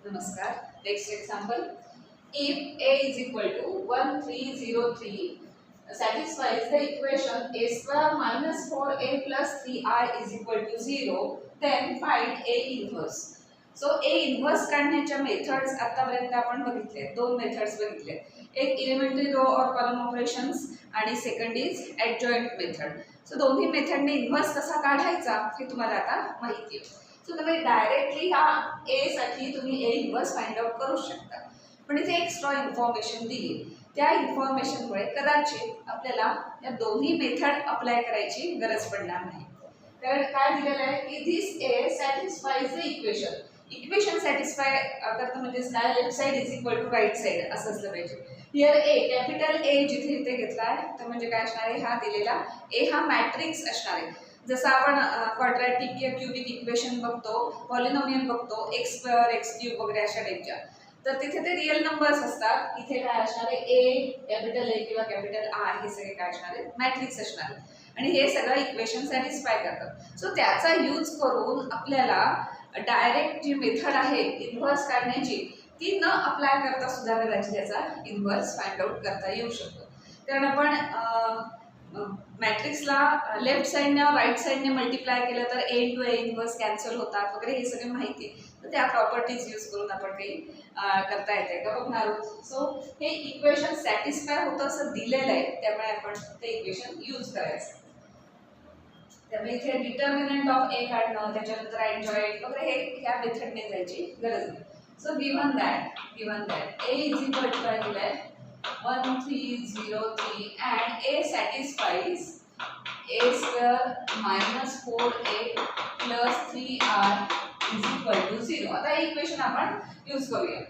Namaskar. Next example. If A is equal to 1303 satisfies the equation a square minus 4a plus 3i is equal to 0, then find A inverse. So A inverse काढण्याच्या methods आतापर्यंत आपण बघितले, दोन methods बघितले. एक elementary row और column operations आणि second is adjoint method. So दोन्ही मेथडने इन्व्हर्स कसा काढायचा हे तुम्हाला आता माहिती आहे. सो तुम्ही डायरेक्टली ह्या ए साठी तुम्ही ए इन्व्हर्स फाइंड आउट करू शकता. पण इथे एक्स्ट्रा इन्फॉर्मेशन दिली, त्या इन्फॉर्मेशनमुळे कदाचित आपल्याला या दोन्ही मेथड अप्लाय करायची गरज पडणार नाही. कारण काय दिलेलं आहे की this A satisfies the equation. Equation satisfy करतं म्हणजे काय, left side is equal to right side असं असलं पाहिजे. हियर ए कॅपिटल ए जिथे इथे घेतला आहे तर म्हणजे काय असणार आहे, हा दिलेला ए हा मॅट्रिक्स असणार आहे. जसं आपण क्वाड्रॅटिक किंवा क्यूबिक इक्वेशन बघतो, पॉलिनॉमियल बघतो, एक्स स्क्वेअर एक्स क्यूब वगैरे अशा टाईपच्या, तर तिथे ते रिअल नंबर्स असतात. इथे काय असणार आहे, ए कॅपिटल ए किंवा कॅपिटल आर हे सगळे काय असणार आहे, मॅट्रिक्स असणार आहे. आणि हे सगळं इक्वेशन सॅटिस्फाय करतात. सो त्याचा यूज करून आपल्याला डायरेक्ट जी मेथड आहे इन्व्हर्स काढण्याची ती न अप्लाय करता सुद्धा कदाचित त्याचा इन्व्हर्स फाइंड आउट करता येऊ शकतो. कारण आपण मॅट्रिक्सला लेफ्ट साईडने और राईट साईडने मल्टिप्लाय केलं तर ए इंटू ए इन्व्हर्स कॅन्सल होतात वगैरे हे सगळे माहिती आहे. तर त्या प्रॉपर्टीज यूज करून आपण काही करता येते का बघणार आहोत. सो हे इक्वेशन सॅटिस्फाय होतं असं दिलेलं आहे, त्यामुळे आपण ते इक्वेशन यूज करायचं. त्यामुळे इथे डिटर्मिनंट ऑफ ए काढणं, त्याच्यानंतर एडजॉइंट वगैरे हे ह्या मेथडने जायची गरज नाही. So given that a is equal to काय दिलंय 1303 and A satisfies a square minus 4a plus 3r is equal to 0. आता हे इक्वेशन आपण यूज करूया.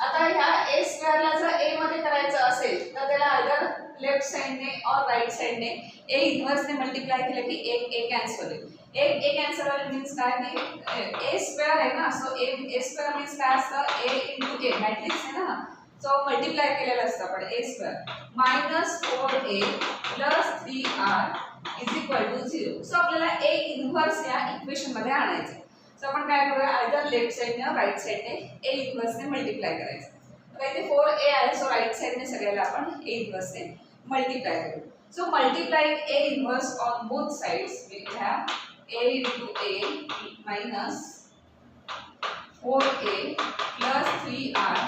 आता ह्या a स्क्वेअरला जर a मध्ये करायचं असेल तर त्याला आयदर लेफ्ट साइडने और राइट साइडने a इन्व्हर्सने मल्टिप्लाय केलं की एक a कॅन्सल होईल. एक a कॅन्सल होईल मीन्स काय की a स्क्वेअर आहे ना, सो a स्क्वेअर मीन्स काय असतं, a इंटू a मॅट्रिक्स आहे ना, सो मल्टिप्लाय केलेलं असतं आपण A square minus 4a plus 3r is equal to 0. So आपल्याला ए इन्व्हर्स या इक्वेशनमध्ये आणायचं. सो आपण काय करूया, आयदर लेफ्ट साईडने राईट साईडने ए इन्व्हर्सने मल्टिप्लाय करायचं. तर इथे 4a आहे, सो राईट साईडने सगळ्याला आपण ए इन्व्हर्सने मल्टिप्लाय करू. So multiplying a inverse on both sides we have a into a minus 4a plus 3r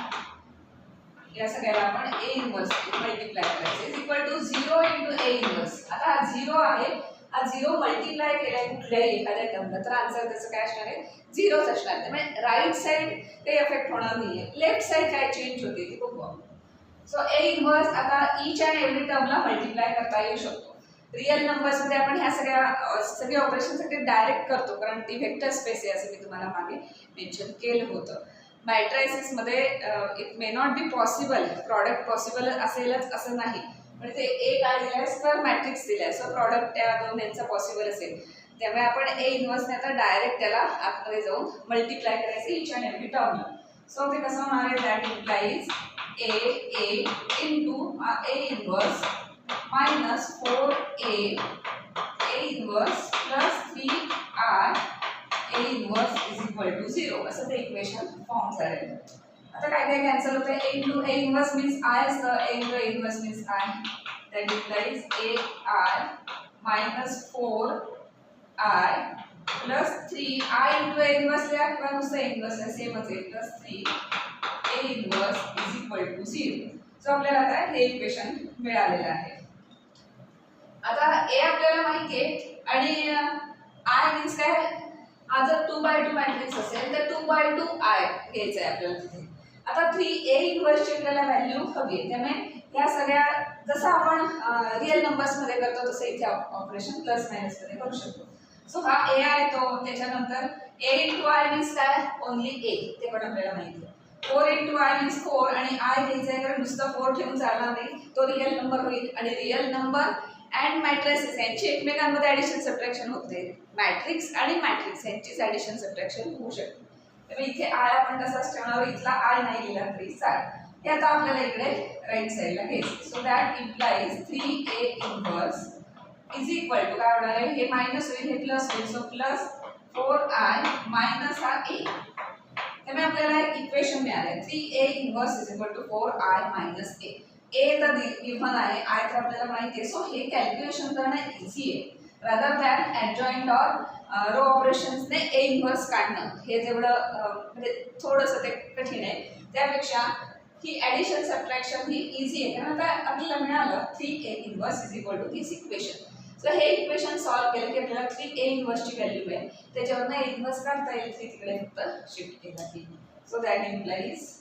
या सगळ्याला आपण a इन्व्हर्स मल्टिप्लाय करायचं is equal to 0 into a inverse. आता हा 0 आहे, हा 0 मल्टिप्लाय केलाय कुठल्याही एखाद्या टर्मला तर आन्सर त्याचं काय असणार आहे, 0च असणार. त्यामुळे राईट साइड काही इफेक्ट होणार नाहीये, लेफ्ट साइड काय चेंज होते ती बघू. सो a इन्व्हर्स आता ईच अँड एव्हरी टर्मला मल्टिप्लाय करता येऊ शकतो. रिअल नंबर्समध्ये आपण ह्या सगळे ऑपरेशनसाठी डायरेक्ट करतो कारण ती व्हेक्टर स्पेस आहे असं मी तुम्हाला मागे मेन्शन केलं होतं. मॅट्रायसिसमध्ये it may not be possible, product possible असेलच असं नाही, पण ते ए काय दिलं आहे, स्क्वेअर मॅट्रिक्स दिलं आहे, सो प्रॉडक्ट त्या दोन यांचा पॉसिबल असेल. त्यामुळे आपण ए इन्व्हर्सने आता डायरेक्ट त्याला आतमध्ये जाऊन मल्टिप्लाय करायचं ईच अँड एव्हरी टर्मला. सो ते कसं होणार आहे, that implies a into a inverse minus 4a inverse plus 3r a inverse is equal to 0 असं ते इक्वेशन फॉर्म झालेलं. आता काय काय कॅन्सल होतं, a इंटू a इन्व्हर्स मीन्स i असतं, a इंटू a inverse means i, that implies ai minus 4i plus 3i into a इन्व्हर्स लिहा किंवा नुसतं इन्व्हर्स आहे सेमच आहे, plus 3a inverse is equal to 0. So आपल्याला आता हे इक्वेशन मिळालेलं आहे. आता ए आपल्याला माहिती आहे आणि आय मीन्स काय, हा जर 2/2 मॅट्रिक्स असेल तर 2/2 आय घ्यायचं आहे आपल्याला तिथे. आता 3a इन्व्हर्सची आपल्याला व्हॅल्यू हवी आहे, त्यामुळे या सगळ्या जसं आपण रिअल नंबर्समध्ये करतो तसं इथे ऑपरेशन प्लस मायनसमध्ये करू शकतो. सो हा ए आहे तो, त्याच्यानंतर a इंटू आय मीन्स काय, ओनली ए, ते पण आपल्याला माहिती आहे. 4 इंटू आय मीन्स 4 आणि आय घ्यायचं आहे कारण नुसतं 4 ठेवून चालणार नाही, तो रिअल नंबर होईल आणि रिअल नंबर अँड मॅट्रिसेस यांची एकमेकांमध्ये ॲडिशन सबट्रॅक्शन होते. मॅट्रिक्स आणि मॅट्रिक्स यांचीच ॲडिशन सबट्रॅक्शन होऊ शकते. त्यामुळे इथे आय आपण तसाच ठेवणार, इथला आय नाही लिहिला तरी चालेल. हे आता आपल्याला इकडे राईट साईडला घ्यायचं. So that implies 3a inverse is equal to काय होणार आहे, हे मायनस होईल हे प्लस होईल, सो प्लस 4i मायनस हा a. त्यामुळे आपल्याला इक्वेशन मिळाले 3a inverse is equal to 4i minus a. a तर गिव्हन आहे, i तर आपल्याला माहिती आहे. सो हे कॅल्क्युलेशन करणं इझी आहे rather than adjoint or row ऑपरेशन्सने a इनवर्स काढणं. हे जेवढं म्हणजे थोडंसं ते कठीण आहे, त्यापेक्षा ही ॲडिशन सबट्रॅक्शन ही इझी आहे. कारण आता आपल्याला मिळालं 3a inverse is equal to this equation. So हे इक्वेशन सॉल्व केलं की आपल्याला 3a इनवर्सची व्हॅल्यू आहे, त्याच्यावरनं a इनवर्स काढता येईल. 3 तिकडे फक्त शिफ्ट केला की. So that implies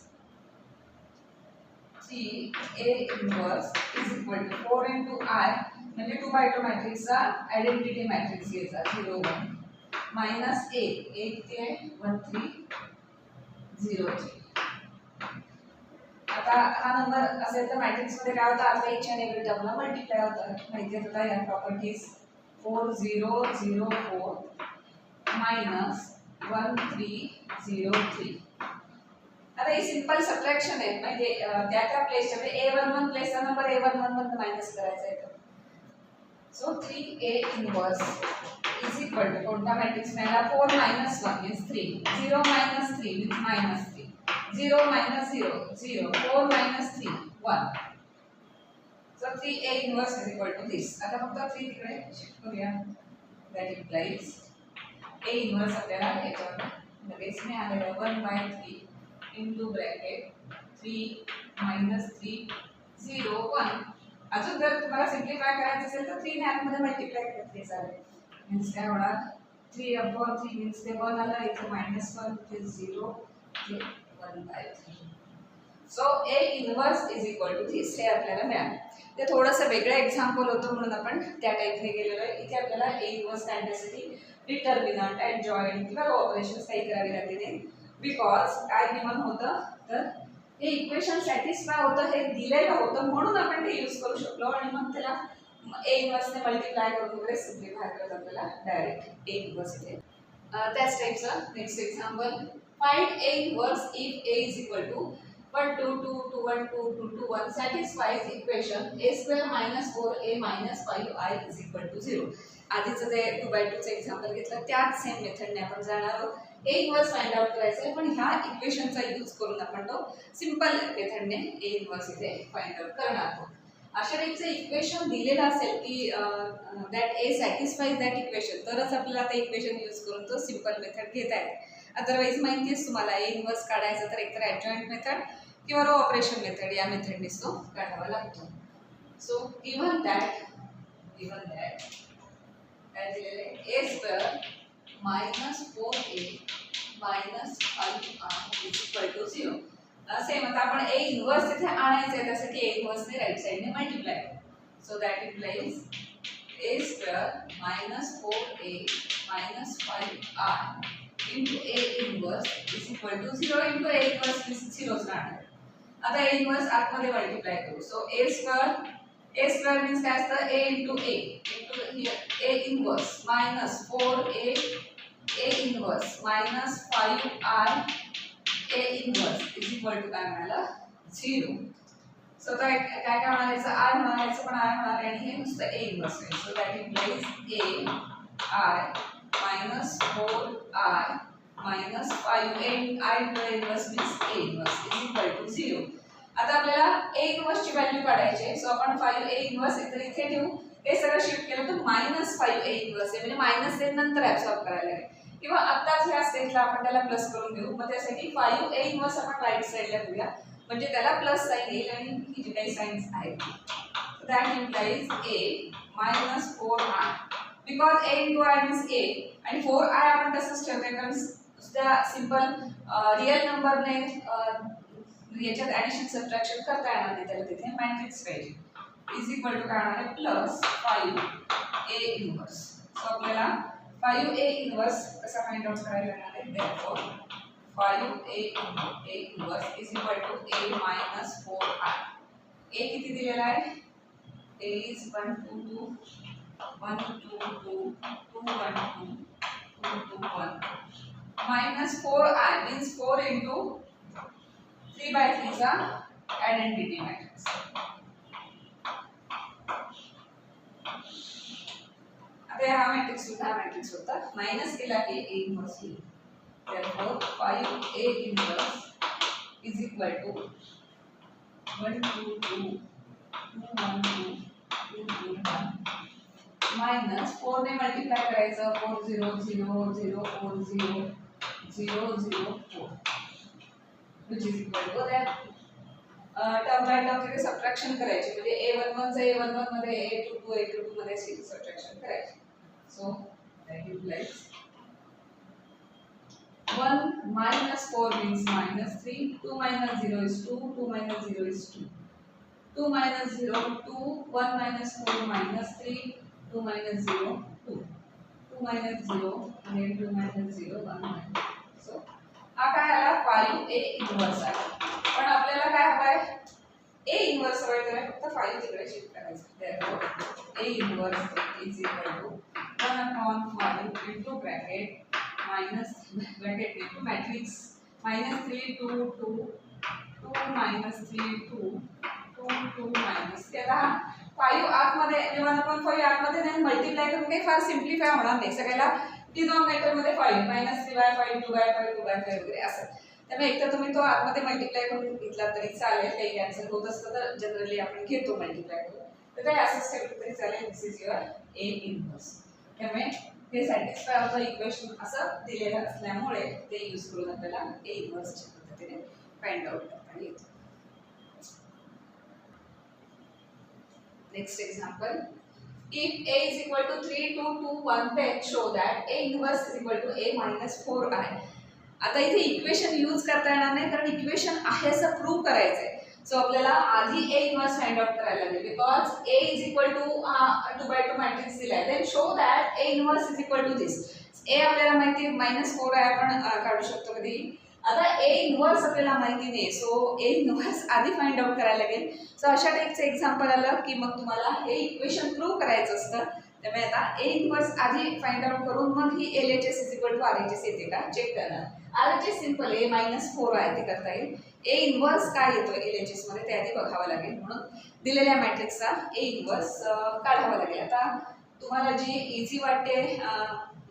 3a inverse is equal to 4 into i म्हणजे 2x2 मॅट्रिक्सचा आयडेंटिटी मॅट्रिक्स घ्यायचा 0 1 मायनस a किती आहे 1 3 0 3. आता हा नंबर असेल तर मॅट्रिक्स मध्ये काय होतं, आता एच आणि एव्हरी टर्मला मल्टिप्लाय होतं. माहिती आहे आता या प्रॉपर्टीज 4 0 0 4 मायनस 1 3 0 3. आता ही सिंपल सबट्रॅक्शन आहे, म्हणजे त्या प्लेसच्या म्हणजे a11 प्लेसचा नंबर a11 मधून मायनस करायचा आहे. So 3a inverse is equal to कोणता मॅट्रिक्स मिळाला 4 minus 1 means 3 0 minus 3 means minus 3 0 minus 0 0 4 minus 3 1. So 3a inverse is equal to this. आता फक्त 3 तिकडे शिफ्ट करूया. That implies a inverse आपल्याला याच्यावर लगेच मिळालेलं 1/3 into bracket 3 minus 3 0 1. अजून जर तुम्हाला सिम्प्लिफाय करायचं असेल तर 3 ने आतमध्ये मल्टिप्लाय करते चालेल. मीन्स काय होणार 3/3 मीन्स ते 1 आलं, इथे -1 ते 0 ते 1/3. So a inverse is equal to this. हे आपल्याला मिळालं. ते थोडंसं वेगळं एक्झाम्पल होतं म्हणून आपण त्या टाईपने गेलेलो आहे. इथे आपल्याला a इनवर्स काढण्यासाठी डिटर्मिनंट ॲडजॉइंट किंवा रो ऑपरेशन्स काही करावे लागले नाही. बिकॉज काय गिव्हन होतं तर हे इक्वेशन सॅटिस्फाय होतं, हे दिलेलं होतं म्हणून आपण ते यूज करू शकलो आणि मग त्याला a इनवर्सने मल्टिप्लाय करून वगैरे सिम्प्लिफाय करत आपल्याला डायरेक्ट a इनवर्स येते. त्याच टाईपचं next example find a inverse if a is equal to 1 2 2 2 1 2 2 2 1 satisfies equation a² minus 4a minus 5i is equal to 0. आधीचं जे 2/2 चं एक्झाम्पल घेतलं त्याच सेम मेथडने आपण जाणार आहोत. a इनवर्स फाइंड आउट करायचं आहे, पण ह्या इक्वेशनचा यूज करून आपण तो सिंपल मेथडने a इनवर्स इथे फाइंड आउट करणार आहोत. अशा टाईपचं इक्वेशन दिलेलं असेल की that a satisfies that equation, तरच आपल्याला ते इक्वेशन यूज करून तो सिंपल मेथड घेता येते. अदरवाईज माहिती आहे तुम्हाला a इनवर्स काढायचा तर एकतर ॲडजॉइंट मेथड किंवा रो ऑपरेशन मेथड या मेथडनेच तो काढावा लागतो. सो गिव्हन दॅट काय दिलेलं आहे a² minus 4a minus 5i is equal to 0. Same आता आपण a इनवर्स इथे आणायचं आहे, त्यासाठी a इनवर्सने राईट साइडने मल्टिप्लाय करू. So that implies a² minus 4a minus 5i into a inverse is equal to 0 into a inverse means 0 राहणार. आता a inverse आतमध्ये मल्टिप्लाय करू. सो a² means काय असतं a into a into here a inverse minus 4a a inverse minus 5i a inverse is equal to काय मिळालं 0. So काय काय म्हणायचं i म्हणायचं, पण i होणार आणि हे नुसतं a inverse आहे. So that implies a i minus 4i minus 5 i into a inverse means a inverse is equal to 0. आता आपल्याला a इनवर्स ची व्हॅल्यू काढायची आहे. सो आपण 5a इनवर्स इथे ठेवू. हे सगळं शिफ्ट केलं तर -5a इनवर्स आहे, म्हणजे मायनस ते नंतर ॲब्सॉर्ब करायला लागेल किंवा आत्ताच ह्या स्टेजला आपण त्याला प्लस करून घेऊ. मग त्यासाठी 5a इनवर्स आपण राईट साईडला घेऊया, म्हणजे त्याला प्लस साइन येईल आणि ही जी काही साइन्स आहेत that implies a minus 4i because a into i means a आणि 4i आपण तसंच ठेवतोय कारण त्या सिंपल रिअल नंबरने याच्यात ॲडिशन सबट्रॅक्शन करता येणार नाही, त्याला तिथे मॅट्रिक्स पाहिजे. इज इक्वल टू काय होणार आहे प्लस 5a इनवर्स. सो आपल्याला 5a इनवर्स कसा फाइंड आउट करायला लागणार आहे. Therefore 5a inverse is equal to a minus 4i. a किती दिलेला आहे a is 1 2 2 1 2 2 2 1 2 2 2 1 minus 4i means 4 into 3/3 चा आयडेंटिटी मॅट्रिक्स. आता हा मॅट्रिक्स सुद्धा मॅट्रिक्स होता, मायनस केला की a इनवर्स येईल. therefore 5a inverse is equal to 1 2 2 2 1 2 2 2 1 minus 4 ने मल्टिप्लाय करायचं 4 0 0 0 4 0 0 0 4 which is equal to that term by term तिथे सबट्रॅक्शन करायची म्हणजे a11 चे a11 मध्ये a22 a22 मध्ये सबट्रॅक्शन करायची. So that implies 1 minus 4 means minus 3, 2 minus 0 is 2, 2 minus 0 is 2, 2 minus 0 2, 1 minus 4 minus 3, 2 minus 0 2, 2 minus 0 and 2 minus 0 1 minus. So हा काय आला 5a इन्व्हर्स आहे पण आपल्याला काय हवंय a इन्व्हर्स हवंय तर फक्त 5 तिकडे शिफ्ट करायचं. therefore a inverse is equal to 1/5 into bracket minus bracket into matrix -3 2 2 2 -3 2 2 2 minus त्याला 5 आतमध्ये 1/5 आतमध्ये नाही मल्टिप्लाय करून काही फार सिम्प्लिफाय होणार नाही. सगळ्याला डिनॉमिनेटर मध्ये 5 -3/5 2/5 2/5 वगैरे असं. त्यामुळे एकतर तुम्ही तो आतमध्ये मल्टिप्लाय करून घेतला तरी चालेल. काही कॅन्सल होत असतं तर जनरली आपण घेतो मल्टिप्लाय करून. तर काही असंच ठेवलं तरी चालेल. दिस इज युअर a इन्व्हर्स. त्यामुळे हे सॅटिस्फाय ऑफ द इक्वेशन असं दिलेलं असल्यामुळे ते यूज करून आपल्याला a इन्व्हर्सच्या पद्धतीने फाइंड आउट करता येतं. Next example. If a is equal to 3 2 2 1 then show that a inverse is equal to a minus 4 आहे. आता इथे इक्वेशन यूज करता येणार नाही कारण इक्वेशन आहे असं प्रूव्ह करायचं आहे. सो आपल्याला आधी a इन्व्हर्स फाइंड आउट करायला लागेल because a is equal to 2/2 matrix दिलाय. Then show that a inverse is equal to this. a आपल्याला माहिती -4 आहे आपण काढू शकतो कधी. आता a इन्व्हर्स आपल्याला माहिती नाही सो a इन्व्हर्स आधी फाइंड आउट करायला लागेल. सो अशा टाईपचं एक्झाम्पल आलं की मग तुम्हाला हे इक्वेशन प्रूव्ह करायचं असतं. त्यामुळे आता a इन्व्हर्स आधी फाइंड आउट करून मग ही LHS is equal to RHS येते का चेक करणार. RHS सिंपल आहे -4 आहे ते करता येईल. a इन्व्हर्स काय येतो LHS मध्ये ते आधी बघावं लागेल. म्हणून दिलेल्या मॅट्रिक्सचा a इन्व्हर्स काढावा लागेल. आता तुम्हाला जी इझी वाटते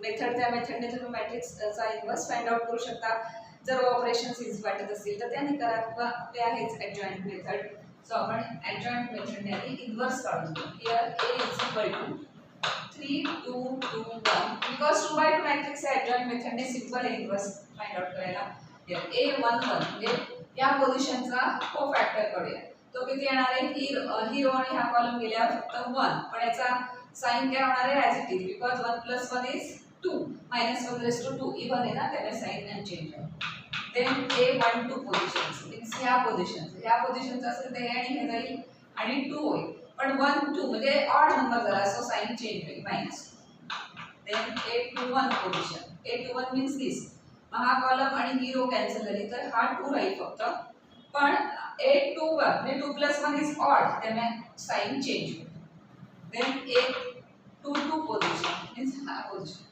मेथड त्या मेथडने तुम्ही मॅट्रिक्सचा इन्व्हर्स फाइंड आउट करू शकता. जर ऑपरेशन्स इझी वाटत असतील तर त्याने करा किंवा आपले आहेच ॲडजॉइंट मेथड. सो आपण ॲडजॉइंट मेथडने आधी इन्व्हर्स काढून घेऊ. Here a is equal to 3 2 2 1 because 2/2 matrix adjoint मेथडने सिंपल आहे इन्व्हर्स फाइंड आउट करायला. a 1 1 म्हणजे या पोझिशनचा कोफॅक्टर काढूया. तो किती येणार आहे ही रो आणि हा कॉलम गेल्या फक्त 1 पण याचा साइन काय होणार आहे as it is because 1 + 1 is 2 -1 even आहे ना त्यामुळे साइन अनचेंज आहे. देन a12 पोझिशन्स मीन्स ह्या पोझिशनचं असेल तर हे आणि हे जाईल आणि 2 होईल पण 1 2 म्हणजे ऑड नंबर झाला सो साइन चेंज होईल -2. Then a21 position a21 means दिस हा कॉलम आणि ही रो कॅन्सल झाली तर हा 2 राहील फक्त पण a21 म्हणजे 2 + 1 इज ऑड त्यामुळे साइन चेंज होईल. देन a22 पोझिशन मीन्स हा पोझिशन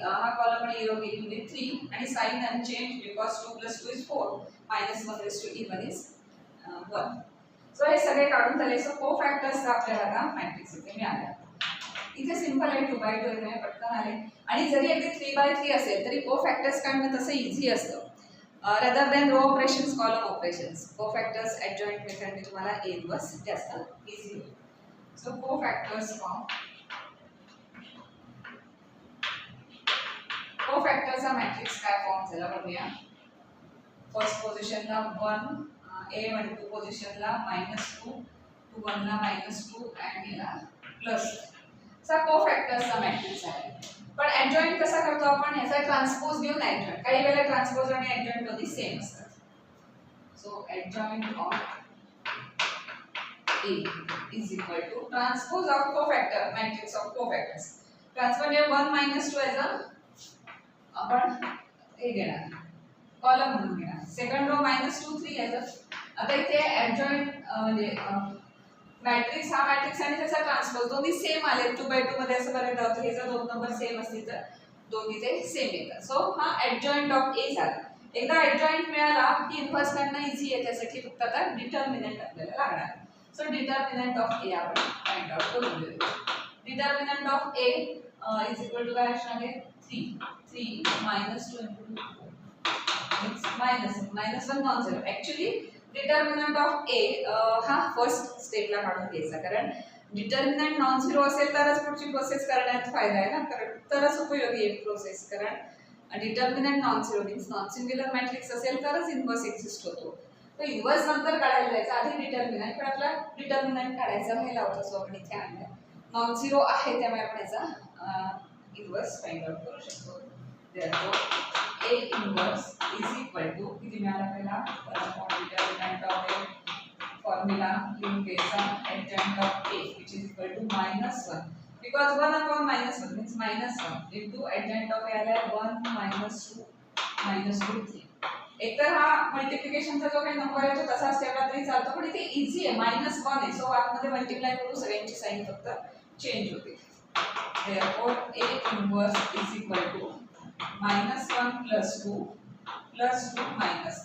हा कॉलम आणि रो गेली म्हणजे 3 आणि sign unchanged because 2 + 2 is 4 -1 even is 1. So हे सगळे काढून झाले. सो कोफॅक्टर्स आपल्याला आता मॅट्रिक्स इथे मिळाला. इथे सिंपल आहे 2/2 आहे पटकन आले आणि जरी अगदी 3/3 असेल तरी कोफॅक्टर्स काढणं तसं इझी असतं rather than row operations column operations. Cofactors adjoint मेथडने तुम्हाला a इन्व्हर्स जास्त इझी होईल. सो कोफॅक्टर्स फॉर्म कोफॅक्टरचा मॅट्रिक्स काय फॉर्म झाला बघूया. फर्स्ट पोझिशनला 1 a12 पोझिशनला -2 2 1 ला -2 आणि याला प्लस चा कोफॅक्टर्सचा मॅट्रिक्स आहे. पण ॲडजॉइंट कसा करतो आपण याचा ट्रान्सपोज घेऊन ॲडजॉइंट काही वेळेला ट्रान्सपोज आणि ॲडजॉइंट दोन्ही सेम असतात. So adjoint of a is equal to transpose of cofactor matrix of cofactors. Transpose म्हणजे 1 -2 ॲज अ आपण हे घेणार कॉलम म्हणून घेणार. सेकंड रो -2 3 ॲज अ आता इथे ॲडजॉइंट म्हणजे मॅट्रिक्स हा मॅट्रिक्स आणि त्याचा ट्रान्सपोज दोन्ही सेम आले 2/2 मध्ये असं बघायला होतं. हे जर 2 नंबर सेम असतील तर दोन्ही ते सेम येतात. सो हा ॲडजॉइंट ऑफ a झाला. एकदा ॲडजॉइंट मिळाला की इन्व्हर्स काढणं इझी आहे. त्यासाठी फक्त आता डिटर्मिनंट आपल्याला लागणार. सो डिटर्मिनंट ऑफ a आपण फाइंड आउट करून घेऊ. Determinant of a is equal to काय असणार आहे 3 -2 × 2 4 means -1 non zero. Actually determinant of A हा फर्स्ट स्टेपला काढून घ्यायचा, कारण डिटर्मिनंट नॉन झिरो असेल तरच पुढची प्रोसेस करण्यात फायदा आहे ना, कारण तरच उपयोगी आहे प्रोसेस. कारण determinant non zero means non singular matrix असेल तरच इन्व्हर्स एक्झिस्ट होतो. तर इन्व्हर्स नंतर काढायला जायचं, आधी डिटर्मिनंट, पण आपला डिटर्मिनंट काढायचा राहिला होता, सो आपण इथे आणला. नॉन झिरो आहे त्यामुळे आपण याचा इन्व्हर्स फाइंड आउट करू शकतो. Therefore A inverse is equal to किती मिळाला आपल्याला, डिटर्मिनंट ऑफ A फॉर्म्युला लिहून घ्यायचा, adjoint of A which is equal to -1 because 1 upon -1 means -1 into adjoint of A आला 1 -2 -2 एकतर हा मल्टिप्लिकेशनचा जो काही नंबर आहे तो तसाच ठेवला तरी चालतो, पण इथे इझी आहे, -1 आहे, सो आतमध्ये मल्टिप्लाय करू सगळ्यांची साइन फक्त चेंज होते. Therefore A inverse is equal to -1 + 2 + 2 -3.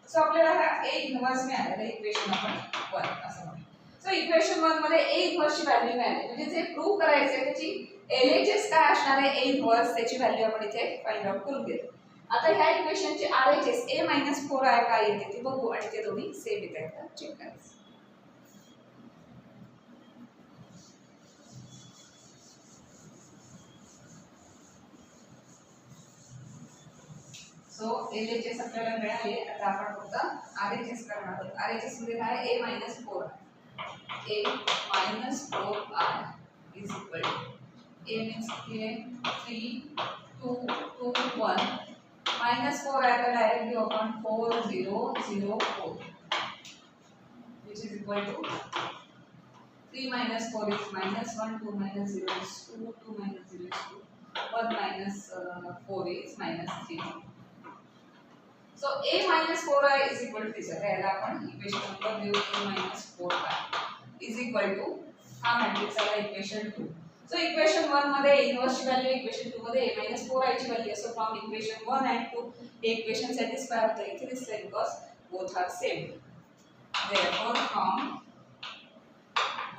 So आपल्याला हा A इन्व्हर्स मिळालेला इक्वेशन आपण 1 असं म्हणू. सो इक्वेशन 1 मध्ये A इन्व्हर्सची व्हॅल्यू मिळाली, म्हणजे जे प्रूव्ह करायचे त्याची LHS काय असणार आहे, A इन्व्हर्स त्याची व्हॅल्यू आपण इथे फाइंड आउट करून घेतो. आता ह्या इक्वेशनची RHS A - 4i काय येते ते बघू, आणि ते दोन्ही सेम येतात का चेक करायचं. सो LHS आपल्याला मिळाले. आता आपण फक्त RHS करणार आहोत. RHS मध्ये काय आहे, A - 4 A - 4i is equal to A means किती आहे 3 2 2 1 -4 आहे तर डायरेक्टली आपण 4 0 0 4 which is equal to 3 - 4 is -1 2 - 0 is 2 2 - 0 is 2 1 - 4 is -3. So A - 4i is equal to this. आता याला आपण इक्वेशन नंबर देऊ, A - 4i is equal to हा मॅट्रिक्स आला इक्वेशन 2. सो इक्वेशन 1 मध्ये इन्व्हर्सची व्हॅल्यू, इक्वेशन 2 मध्ये A - 4i ची value. So from equation 1 and 2 हे इक्वेशन सॅटिस्फाय होतं. इथे दिसतंय because both are same. Therefore from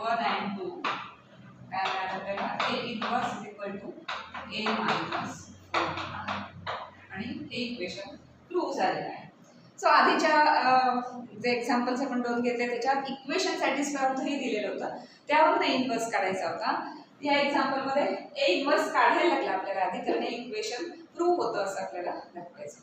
1 and 2 काय मिळालं आपल्याला, A inverse is equal to A - 4i आणि हे इक्वेशन प्रूव्ह झालेलं आहे. सो आधीच्या जे एक्झाम्पल्स आपण दोन घेतले त्याच्यात इक्वेशन सॅटिस्फाय होतं हे दिलेलं होतं, त्यावरून A इन्व्हर्स काढायचा होता. या एक्झाम्पलमध्ये A इन्व्हर्स काढायला लागला आपल्याला आधी, कारण हे इक्वेशन प्रूव्ह होतं असं आपल्याला दाखवायचं.